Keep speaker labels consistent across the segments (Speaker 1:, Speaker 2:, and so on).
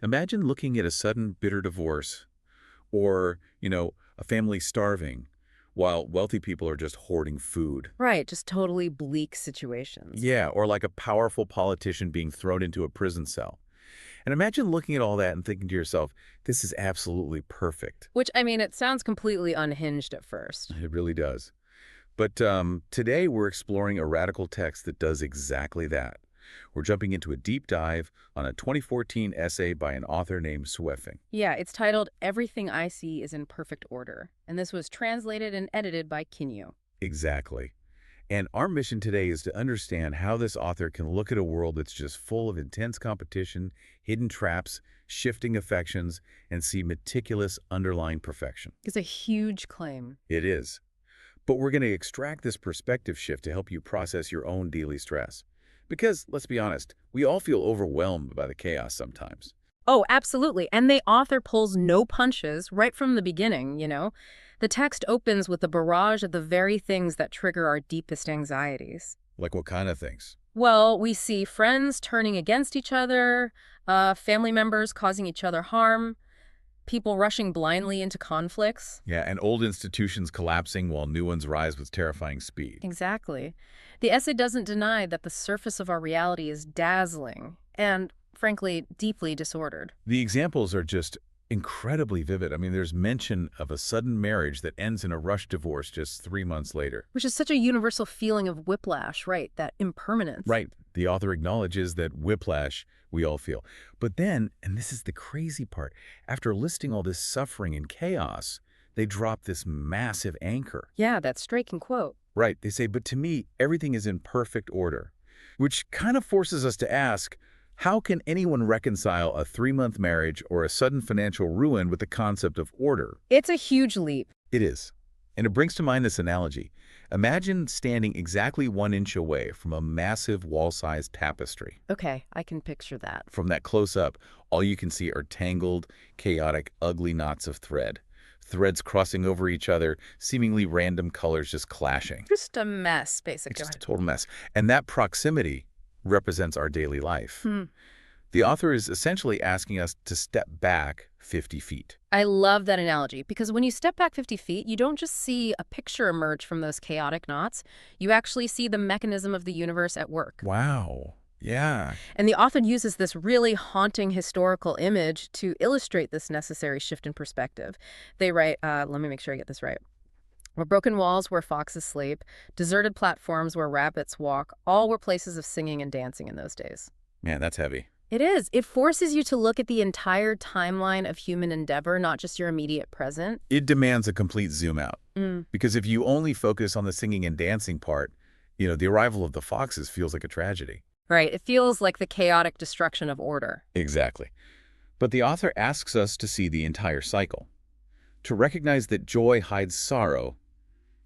Speaker 1: Imagine looking at a sudden bitter divorce or, a family starving while wealthy people are just hoarding food.
Speaker 2: Right, just totally bleak situations.
Speaker 1: Yeah, or like a powerful politician being thrown into a prison cell. And imagine looking at all that and thinking to yourself, this is absolutely perfect.
Speaker 2: Which, I mean, it sounds completely unhinged at first.
Speaker 1: It really does. But today we're exploring a radical text that does exactly that. We're jumping into a deep dive on a 2014 essay by an author named Sweffing.
Speaker 2: Yeah, it's titled Everything I See is in Perfect Order, and this was translated and edited by Kinyu.
Speaker 1: Exactly. And our mission today is to understand how this author can look at a world that's just full of intense competition, hidden traps, shifting affections, and see meticulous underlying perfection.
Speaker 2: It's a huge claim.
Speaker 1: It is. But we're going to extract this perspective shift to help you process your own daily stress. Because, let's be honest, we all feel overwhelmed by the chaos sometimes.
Speaker 2: Oh, absolutely. And the author pulls no punches right from the beginning. The text opens with a barrage of the very things that trigger our deepest anxieties.
Speaker 1: Like what kind of things?
Speaker 2: Well, we see friends turning against each other, family members causing each other harm, people rushing blindly into conflicts.
Speaker 1: Yeah, and old institutions collapsing while new ones rise with terrifying speed.
Speaker 2: Exactly. The essay doesn't deny that the surface of our reality is dazzling and, frankly, deeply disordered.
Speaker 1: The examples are just incredibly vivid. I mean, there's mention of a sudden marriage that ends in a rushed divorce just 3 months later.
Speaker 2: Which is such a universal feeling of whiplash, right? That impermanence.
Speaker 1: Right. The author acknowledges that whiplash we all feel. But then, and this is the crazy part, after listing all this suffering and chaos, they drop this massive anchor.
Speaker 2: Yeah, that striking quote.
Speaker 1: Right. They say, but to me, everything is in perfect order, which kind of forces us to ask, how can anyone reconcile a 3-month marriage or a sudden financial ruin with the concept of order?
Speaker 2: It's a huge leap.
Speaker 1: It is. And it brings to mind this analogy. Imagine standing exactly 1 inch away from a massive wall-sized tapestry.
Speaker 2: Okay, I can picture that.
Speaker 1: From that close-up, all you can see are tangled, chaotic, ugly knots of thread. Threads crossing over each other, seemingly random colors just clashing.
Speaker 2: Just a mess, basically.
Speaker 1: It's just a total mess. And that proximity represents our daily life.
Speaker 2: Hmm.
Speaker 1: The author is essentially asking us to step back 50 feet.
Speaker 2: I love that analogy because when you step back 50 feet, you don't just see a picture emerge from those chaotic knots. You actually see the mechanism of the universe at work.
Speaker 1: Wow. Yeah.
Speaker 2: And the author uses this really haunting historical image to illustrate this necessary shift in perspective. They write, let me make sure I get this right. Where broken walls where foxes sleep, deserted platforms where rabbits walk, all were places of singing and dancing in those days.
Speaker 1: Man, that's heavy.
Speaker 2: It is. It forces you to look at the entire timeline of human endeavor, not just your immediate present.
Speaker 1: It demands a complete zoom out. Because if you only focus on the singing and dancing part, the arrival of the foxes feels like a tragedy.
Speaker 2: Right. It feels like the chaotic destruction of order.
Speaker 1: Exactly. But the author asks us to see the entire cycle, to recognize that joy hides sorrow,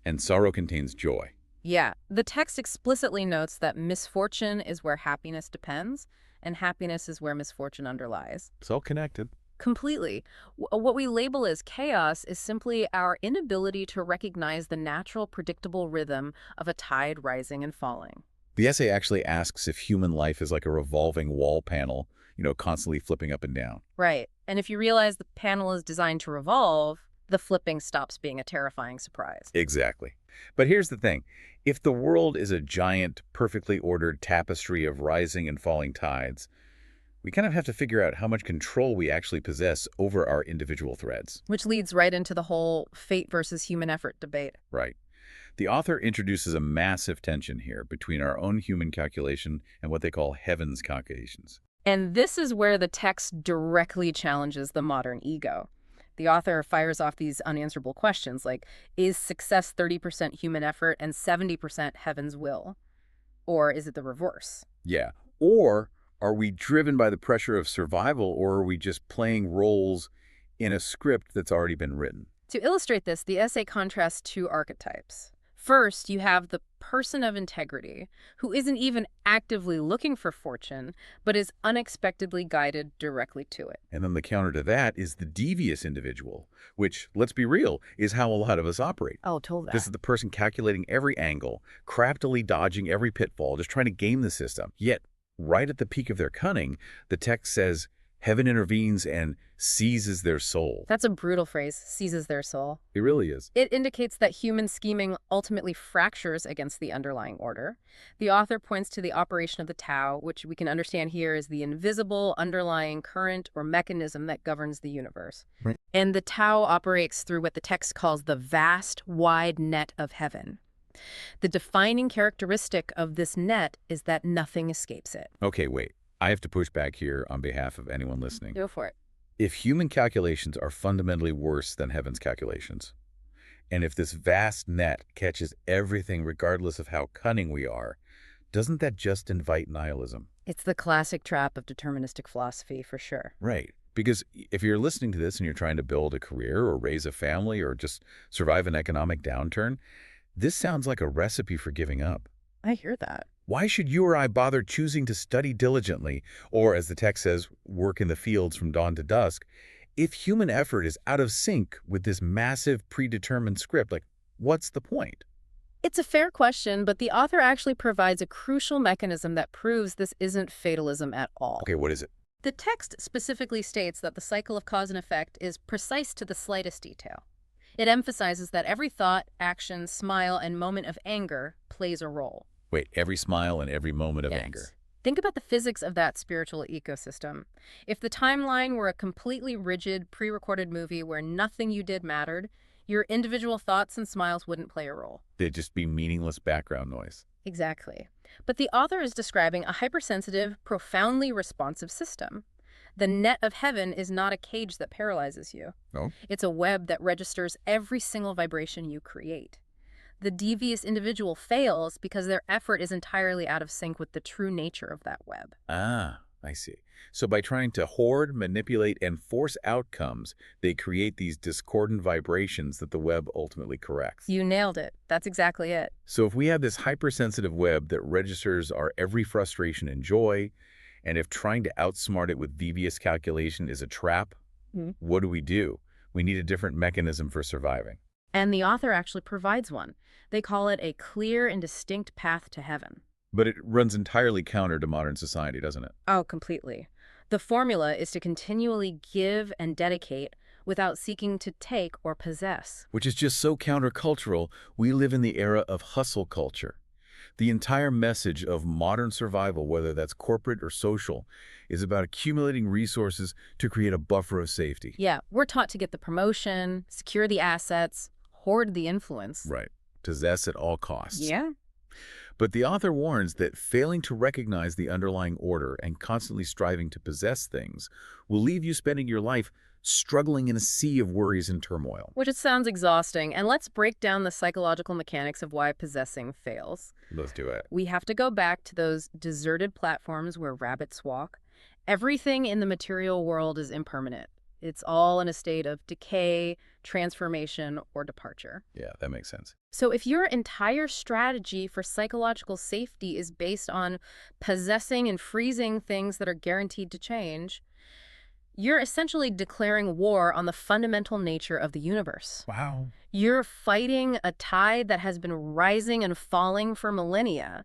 Speaker 1: and sorrow contains joy.
Speaker 2: Yeah. The text explicitly notes that misfortune is where happiness depends, and happiness is where misfortune underlies.
Speaker 1: It's all connected.
Speaker 2: Completely. What we label as chaos is simply our inability to recognize the natural, predictable rhythm of a tide rising and falling.
Speaker 1: The essay actually asks if human life is like a revolving wall panel, constantly flipping up and down.
Speaker 2: Right. And if you realize the panel is designed to revolve, the flipping stops being a terrifying surprise.
Speaker 1: Exactly. But here's the thing. If the world is a giant, perfectly ordered tapestry of rising and falling tides, we kind of have to figure out how much control we actually possess over our individual threads.
Speaker 2: Which leads right into the whole fate versus human effort debate.
Speaker 1: Right. The author introduces a massive tension here between our own human calculation and what they call heaven's calculations.
Speaker 2: And this is where the text directly challenges the modern ego. The author fires off these unanswerable questions like, is success 30% human effort and 70% heaven's will? Or is it the reverse?
Speaker 1: Yeah. Or are we driven by the pressure of survival, or are we just playing roles in a script that's already been written?
Speaker 2: To illustrate this, the essay contrasts 2 archetypes. First, you have the person of integrity, who isn't even actively looking for fortune, but is unexpectedly guided directly to it.
Speaker 1: And then the counter to that is the devious individual, which, let's be real, is how a lot of us operate.
Speaker 2: Oh, totally.
Speaker 1: This is the person calculating every angle, craftily dodging every pitfall, just trying to game the system. Yet, right at the peak of their cunning, the text says, Heaven intervenes and seizes their soul.
Speaker 2: That's a brutal phrase, seizes their soul.
Speaker 1: It really is.
Speaker 2: It indicates that human scheming ultimately fractures against the underlying order. The author points to the operation of the Tao, which we can understand here as the invisible underlying current or mechanism that governs the universe.
Speaker 1: Right.
Speaker 2: And the Tao operates through what the text calls the vast, wide net of heaven. The defining characteristic of this net is that nothing escapes it.
Speaker 1: Okay, wait. I have to push back here on behalf of anyone listening.
Speaker 2: Go for it.
Speaker 1: If human calculations are fundamentally worse than heaven's calculations, and if this vast net catches everything regardless of how cunning we are, doesn't that just invite nihilism?
Speaker 2: It's the classic trap of deterministic philosophy, for sure.
Speaker 1: Right. Because if you're listening to this and you're trying to build a career or raise a family or just survive an economic downturn, this sounds like a recipe for giving up.
Speaker 2: I hear that.
Speaker 1: Why should you or I bother choosing to study diligently, or as the text says, work in the fields from dawn to dusk, if human effort is out of sync with this massive predetermined script? Like, what's the point?
Speaker 2: It's a fair question, but the author actually provides a crucial mechanism that proves this isn't fatalism at all.
Speaker 1: Okay, what is it?
Speaker 2: The text specifically states that the cycle of cause and effect is precise to the slightest detail. It emphasizes that every thought, action, smile, and moment of anger plays a role.
Speaker 1: Wait, every smile and every moment of
Speaker 2: Yes.
Speaker 1: anger.
Speaker 2: Think about the physics of that spiritual ecosystem. If the timeline were a completely rigid, pre-recorded movie where nothing you did mattered, your individual thoughts and smiles wouldn't play a role.
Speaker 1: They'd just be meaningless background noise.
Speaker 2: Exactly. But the author is describing a hypersensitive, profoundly responsive system. The net of heaven is not a cage that paralyzes you.
Speaker 1: Oh?
Speaker 2: It's a web that registers every single vibration you create. The devious individual fails because their effort is entirely out of sync with the true nature of that web.
Speaker 1: Ah, I see. So by trying to hoard, manipulate, and force outcomes, they create these discordant vibrations that the web ultimately corrects.
Speaker 2: You nailed it. That's exactly it.
Speaker 1: So if we have this hypersensitive web that registers our every frustration and joy, and if trying to outsmart it with devious calculation is a trap, what do? We need a different mechanism for surviving.
Speaker 2: And the author actually provides one. They call it a clear and distinct path to heaven.
Speaker 1: But it runs entirely counter to modern society, doesn't it?
Speaker 2: Oh, completely. The formula is to continually give and dedicate without seeking to take or possess.
Speaker 1: Which is just so countercultural. We live in the era of hustle culture. The entire message of modern survival, whether that's corporate or social, is about accumulating resources to create a buffer of safety.
Speaker 2: Yeah, we're taught to get the promotion, secure the assets, hoard the influence.
Speaker 1: Right. Possess at all costs.
Speaker 2: Yeah.
Speaker 1: But the author warns that failing to recognize the underlying order and constantly striving to possess things will leave you spending your life struggling in a sea of worries and turmoil.
Speaker 2: Which it sounds exhausting, and let's break down the psychological mechanics of why possessing fails.
Speaker 1: Let's do it.
Speaker 2: We have to go back to those deserted platforms where rabbits walk. Everything in the material world is impermanent. It's all in a state of decay, transformation, or departure.
Speaker 1: Yeah, that makes sense.
Speaker 2: So if your entire strategy for psychological safety is based on possessing and freezing things that are guaranteed to change, you're essentially declaring war on the fundamental nature of the universe.
Speaker 1: Wow.
Speaker 2: You're fighting a tide that has been rising and falling for millennia.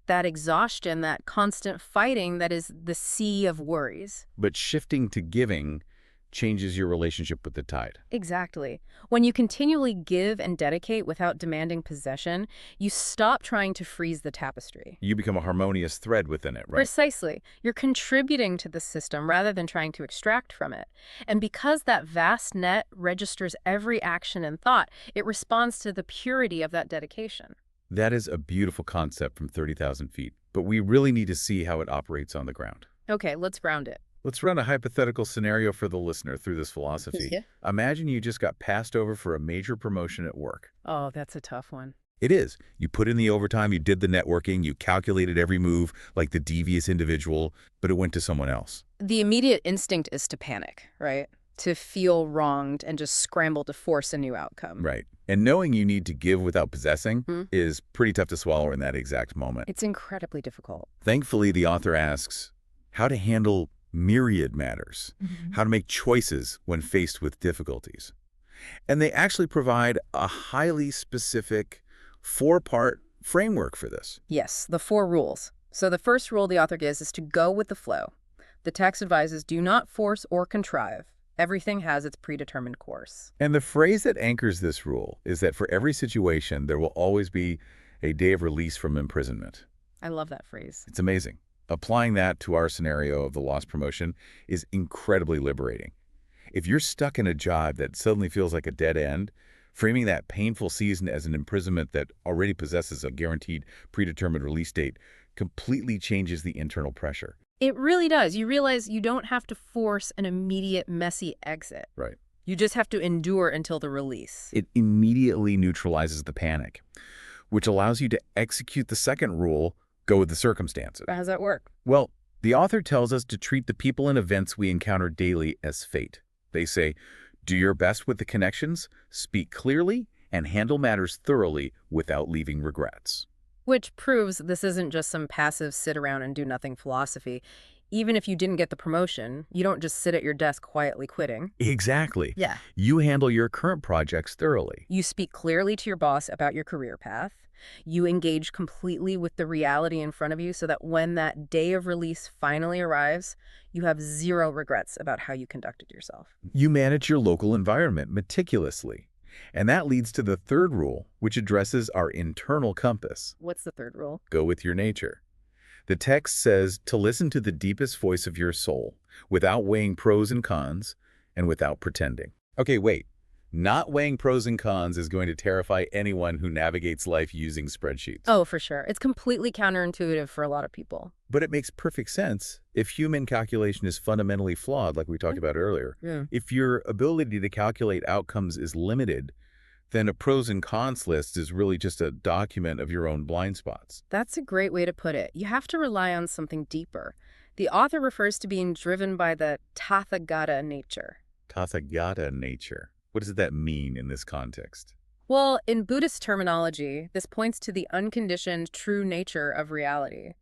Speaker 2: That exhaustion, that constant fighting that is the sea of worries.
Speaker 1: But shifting to giving changes your relationship with the tide.
Speaker 2: Exactly. When you continually give and dedicate without demanding possession, you stop trying to freeze the tapestry.
Speaker 1: You become a harmonious thread within it, right?
Speaker 2: Precisely. You're contributing to the system rather than trying to extract from it. And because that vast net registers every action and thought, it responds to the purity of that dedication.
Speaker 1: That is a beautiful concept from 30,000 feet, but we really need to see how it operates on the ground.
Speaker 2: Okay, let's ground it.
Speaker 1: Let's run a hypothetical scenario for the listener through this philosophy.
Speaker 2: Yeah.
Speaker 1: Imagine you just got passed over for a major promotion at work.
Speaker 2: Oh, that's a tough one.
Speaker 1: It is. You put in the overtime, you did the networking, you calculated every move like the devious individual, but it went to someone else.
Speaker 2: The immediate instinct is to panic, right? To feel wronged and just scramble to force a new outcome.
Speaker 1: Right. And knowing you need to give without possessing is pretty tough to swallow in that exact moment.
Speaker 2: It's incredibly difficult.
Speaker 1: Thankfully, the author asks how to handle myriad matters, how to make choices when faced with difficulties. And they actually provide a highly specific 4-part framework for this.
Speaker 2: Yes, the 4 rules. So the first rule the author gives is to go with the flow. The text advises do not force or contrive. Everything has its predetermined course.
Speaker 1: And the phrase that anchors this rule is that for every situation, there will always be a day of release from imprisonment.
Speaker 2: I love that phrase.
Speaker 1: It's amazing. Applying that to our scenario of the lost promotion is incredibly liberating. If you're stuck in a job that suddenly feels like a dead end, framing that painful season as an imprisonment that already possesses a guaranteed predetermined release date completely changes the internal pressure.
Speaker 2: It really does. You realize you don't have to force an immediate, messy exit.
Speaker 1: Right.
Speaker 2: You just have to endure until the release.
Speaker 1: It immediately neutralizes the panic, which allows you to execute the second rule, go with the circumstances.
Speaker 2: How does that work?
Speaker 1: Well, the author tells us to treat the people and events we encounter daily as fate. They say, do your best with the connections, speak clearly, and handle matters thoroughly without leaving regrets.
Speaker 2: Which proves this isn't just some passive sit-around-and-do-nothing philosophy. Even if you didn't get the promotion, you don't just sit at your desk quietly quitting.
Speaker 1: Exactly.
Speaker 2: Yeah.
Speaker 1: You handle your current projects thoroughly.
Speaker 2: You speak clearly to your boss about your career path. You engage completely with the reality in front of you so that when that day of release finally arrives, you have zero regrets about how you conducted yourself.
Speaker 1: You manage your local environment meticulously. And that leads to the third rule, which addresses our internal compass.
Speaker 2: What's the third rule?
Speaker 1: Go with your nature. The text says to listen to the deepest voice of your soul without weighing pros and cons and without pretending. Okay, wait. Not weighing pros and cons is going to terrify anyone who navigates life using spreadsheets.
Speaker 2: Oh, for sure. It's completely counterintuitive for a lot of people.
Speaker 1: But it makes perfect sense if human calculation is fundamentally flawed, like we talked about earlier.
Speaker 2: Yeah.
Speaker 1: If your ability to calculate outcomes is limited, then a pros and cons list is really just a document of your own blind spots.
Speaker 2: That's a great way to put it. You have to rely on something deeper. The author refers to being driven by the Tathagata nature.
Speaker 1: Tathagata nature. What does that mean in this context?
Speaker 2: Well, in Buddhist terminology, this points to the unconditioned true nature of reality.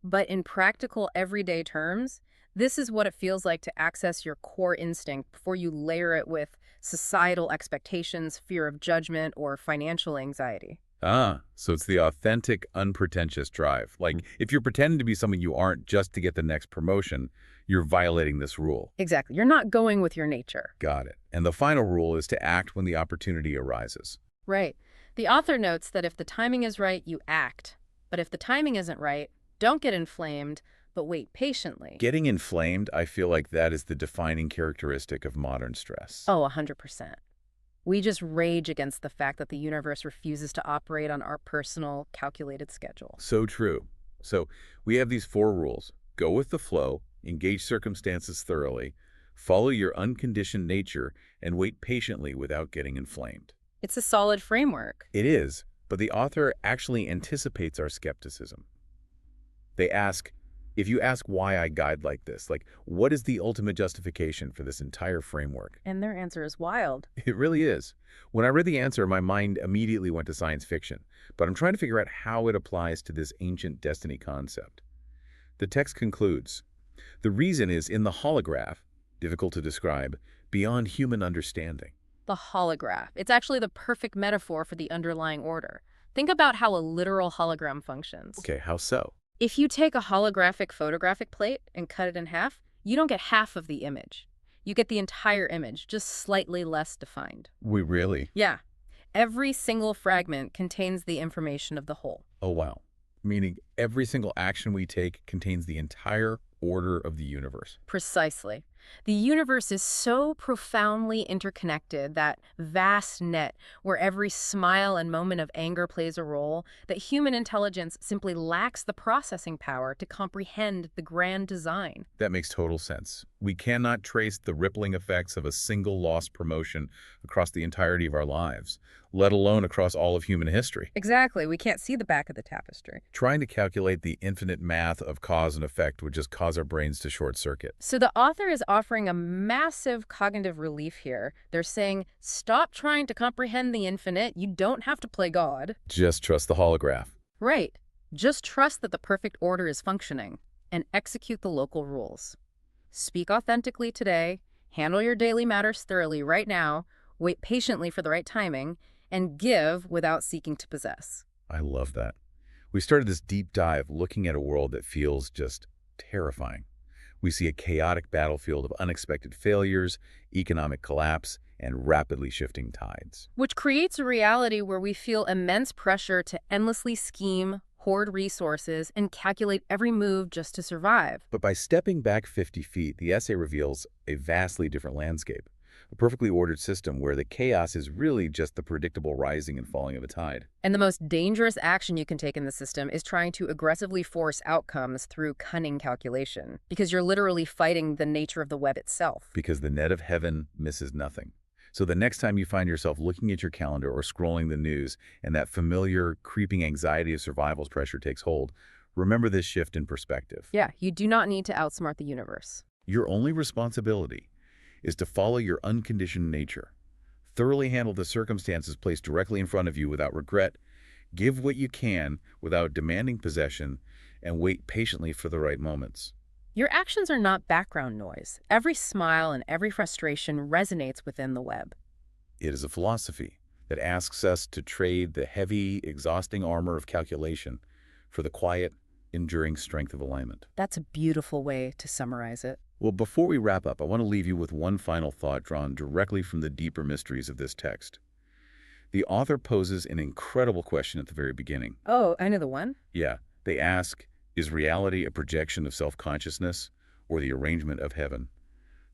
Speaker 2: But in practical, everyday terms, this is what it feels like to access your core instinct before you layer it with societal expectations, fear of judgment, or financial anxiety.
Speaker 1: Ah, so it's the authentic, unpretentious drive. Like, if you're pretending to be someone you aren't just to get the next promotion, you're violating this rule.
Speaker 2: Exactly. You're not going with your nature.
Speaker 1: Got it. And the final rule is to act when the opportunity arises.
Speaker 2: Right. The author notes that if the timing is right, you act. But if the timing isn't right, don't get inflamed, but wait patiently.
Speaker 1: Getting inflamed, I feel like that is the defining characteristic of modern stress.
Speaker 2: Oh, 100%. We just rage against the fact that the universe refuses to operate on our personal, calculated schedule.
Speaker 1: So true. So we have these 4 rules. Go with the flow, engage circumstances thoroughly, follow your unconditioned nature, and wait patiently without getting inflamed.
Speaker 2: It's a solid framework.
Speaker 1: It is, but the author actually anticipates our skepticism. They ask, if you ask why I guide like this, like, what is the ultimate justification for this entire framework?
Speaker 2: And their answer is wild.
Speaker 1: It really is. When I read the answer, my mind immediately went to science fiction, but I'm trying to figure out how it applies to this ancient destiny concept. The text concludes, the reason is in the holograph, difficult to describe, beyond human understanding.
Speaker 2: The holograph. It's actually the perfect metaphor for the underlying order. Think about how a literal hologram functions.
Speaker 1: Okay, how so?
Speaker 2: If you take a holographic photographic plate and cut it in half, you don't get half of the image. You get the entire image, just slightly less defined.
Speaker 1: We really?
Speaker 2: Yeah. Every single fragment contains the information of the whole.
Speaker 1: Oh, wow. Meaning every single action we take contains the entire order of the universe.
Speaker 2: Precisely. The universe is so profoundly interconnected, that vast net where every smile and moment of anger plays a role, that human intelligence simply lacks the processing power to comprehend the grand design.
Speaker 1: That makes total sense. We cannot trace the rippling effects of a single lost promotion across the entirety of our lives, let alone across all of human history.
Speaker 2: Exactly. We can't see the back of the tapestry.
Speaker 1: Trying to calculate the infinite math of cause and effect would just cause our brains to short circuit.
Speaker 2: So the author is offering a massive cognitive relief here. They're saying, stop trying to comprehend the infinite. You don't have to play God.
Speaker 1: Just trust the holograph.
Speaker 2: Right. Just trust that the perfect order is functioning and execute the local rules. Speak authentically today, handle your daily matters thoroughly right now, wait patiently for the right timing, and give without seeking to possess.
Speaker 1: I love that. We started this deep dive looking at a world that feels just terrifying. We see a chaotic battlefield of unexpected failures, economic collapse, and rapidly shifting tides.
Speaker 2: Which creates a reality where we feel immense pressure to endlessly scheme, hoard resources, and calculate every move just to survive.
Speaker 1: But by stepping back 50 feet, the essay reveals a vastly different landscape, a perfectly ordered system where the chaos is really just the predictable rising and falling of a tide.
Speaker 2: And the most dangerous action you can take in the system is trying to aggressively force outcomes through cunning calculation, because you're literally fighting the nature of the web itself.
Speaker 1: Because the net of heaven misses nothing. So the next time you find yourself looking at your calendar or scrolling the news and that familiar, creeping anxiety of survival's pressure takes hold, remember this shift in perspective.
Speaker 2: Yeah, you do not need to outsmart the universe.
Speaker 1: Your only responsibility is to follow your unconditioned nature. Thoroughly handle the circumstances placed directly in front of you without regret, give what you can without demanding possession, and wait patiently for the right moments.
Speaker 2: Your actions are not background noise. Every smile and every frustration resonates within the web.
Speaker 1: It is a philosophy that asks us to trade the heavy, exhausting armor of calculation for the quiet, enduring strength of alignment.
Speaker 2: That's a beautiful way to summarize it.
Speaker 1: Well, before we wrap up, I want to leave you with one final thought drawn directly from the deeper mysteries of this text. The author poses an incredible question at the very beginning.
Speaker 2: Oh, I know the one.
Speaker 1: Yeah, they ask, is reality a projection of self-consciousness or the arrangement of heaven?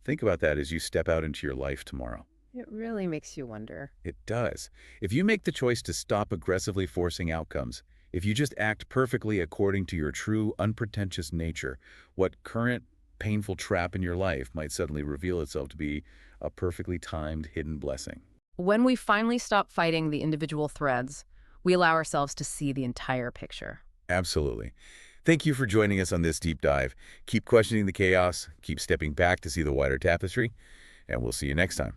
Speaker 1: Think about that as you step out into your life tomorrow.
Speaker 2: It really makes you wonder.
Speaker 1: It does. If you make the choice to stop aggressively forcing outcomes, if you just act perfectly according to your true, unpretentious nature, what current painful trap in your life might suddenly reveal itself to be a perfectly timed, hidden blessing.
Speaker 2: When we finally stop fighting the individual threads, we allow ourselves to see the entire picture.
Speaker 1: Absolutely. Thank you for joining us on this deep dive. Keep questioning the chaos, keep stepping back to see the wider tapestry, and we'll see you next time.